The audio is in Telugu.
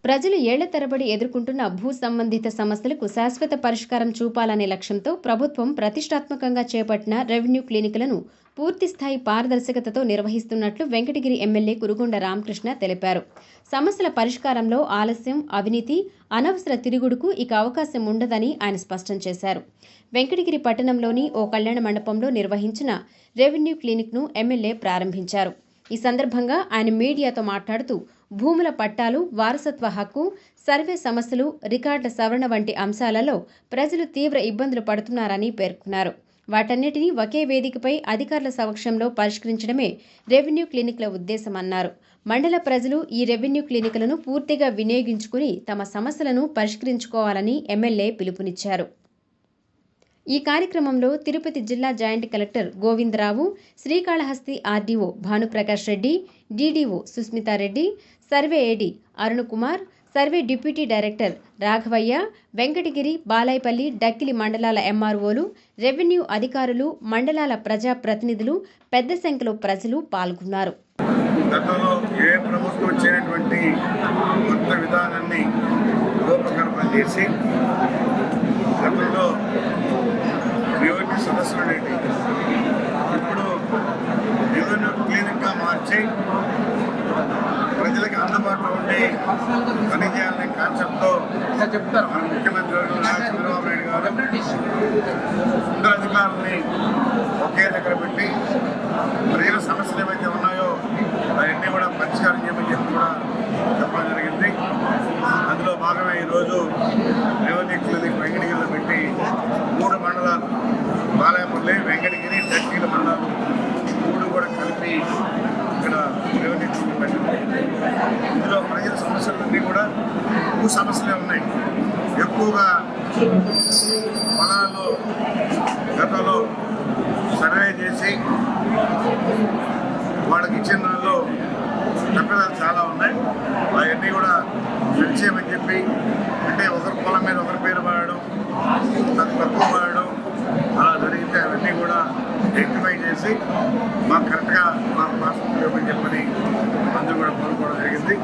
ప్రజలు ఏళ్ల తరబడి ఎదుర్కొంటున్న భూ సంబంధిత సమస్యలకు శాశ్వత పరిష్కారం చూపాలనే లక్ష్యంతో ప్రభుత్వం ప్రతిష్టాత్మకంగా చేపట్టిన రెవెన్యూ క్లినిక్లను పూర్తిస్థాయి పారదర్శకతతో నిర్వహిస్తున్నట్లు వెంకటగిరి ఎమ్మెల్యే కురుగొండ రామకృష్ణ తెలిపారు. సమస్యల పరిష్కారంలో ఆలస్యం, అవినీతి, అనవసర తిరుగుడుకు ఇక అవకాశం ఉండదని ఆయన స్పష్టం చేశారు. వెంకటగిరి పట్టణంలోని ఓ కళ్యాణ మండపంలో నిర్వహించిన రెవెన్యూ క్లినిక్ను ఎమ్మెల్యే ప్రారంభించారు. ఈ సందర్భంగా ఆయన మీడియాతో మాట్లాడుతూ భూముల పట్టాలు, వారసత్వ హక్కు, సర్వే సమస్యలు, రికార్డుల సవరణ వంటి అంశాలలో ప్రజలు తీవ్ర ఇబ్బందులు పడుతున్నారని పేర్కొన్నారు. వాటన్నిటినీ ఒకే వేదికపై అధికారుల సమక్షంలో పరిష్కరించడమే రెవెన్యూ క్లినిక్ల ఉద్దేశమన్నారు. మండల ప్రజలు ఈ రెవెన్యూ క్లినిక్లను పూర్తిగా వినియోగించుకుని తమ సమస్యలను పరిష్కరించుకోవాలని ఎమ్మెల్యే పిలుపునిచ్చారు. ఈ కార్యక్రమంలో తిరుపతి జిల్లా joint collector Govindarao, Srikalahasti RDO Bhanuprakash Reddy, DDO Sushmita Reddy, survey ఏడీ Arunakumar, survey deputy director Raghavayya, Venkatagiri, Balayapalli, Dakkili మండలాల ఎంఆర్ఓలు, రెవెన్యూ అధికారులు, మండలాల ప్రజా ప్రతినిధులు పెద్ద సంఖ్యలో ప్రజలు పాల్గొన్నారు. గతంలో ఏ ప్రభుత్వం చేయనటువంటి కొత్త విధానాన్ని రూపకల్పన చేసి గతంలో రెవెన్యూ సదస్సులు అనేవి ఇప్పుడు రెవెన్యూ క్లినిక్గా మార్చి ప్రజలకు అందుబాటులో ఉండి పని చేయాలనే కాన్సెప్ట్తో చెప్తారు మన ముఖ్యమంత్రి చంద్రబాబు నాయుడు గారు అందరు అధికారులని ఒకే దగ్గర పెట్టి ప్రజల సమస్యలు ఏవైతే ఉన్నాయో అవన్నీ కూడా పరిష్కారం చేయమని చెప్పి కూడా చెప్పడం జరిగింది. అందులో భాగమే ఈరోజు రెవెన్యూ క్లినిక్ వెంకటగిరిలో పెట్టి 3 మండలాలు బాలాయపల్లి, వెంకటగిరి, డక్కిలి మండలాలు 3 కూడా కలిపి ఇక్కడ రెవెన్యూ క్లినిక్ పెట్టింది. ఇందులో ప్రజల సమస్యలన్నీ కూడా భూ సమస్యలే ఉన్నాయి. ఎక్కువగా పొలాల్లో గతంలో సర్వే చేసి వాళ్ళకి ఇచ్చిన దానిలో తప్పిదాలు చాలా ఉన్నాయి. అవన్నీ కూడా సరిచేయమని చెప్పి, అంటే ఒకరి పొలం మీద ఒకరి పేరు వాడడం, తక్కువ వాడడం అలా జరిగితే అవన్నీ కూడా రెక్టిఫై చేసి మాకు కరెక్ట్గా మాకు పాస్ ఇవ్వమని చెప్పని అందరూ కూడా కోరుకోవడం జరిగింది.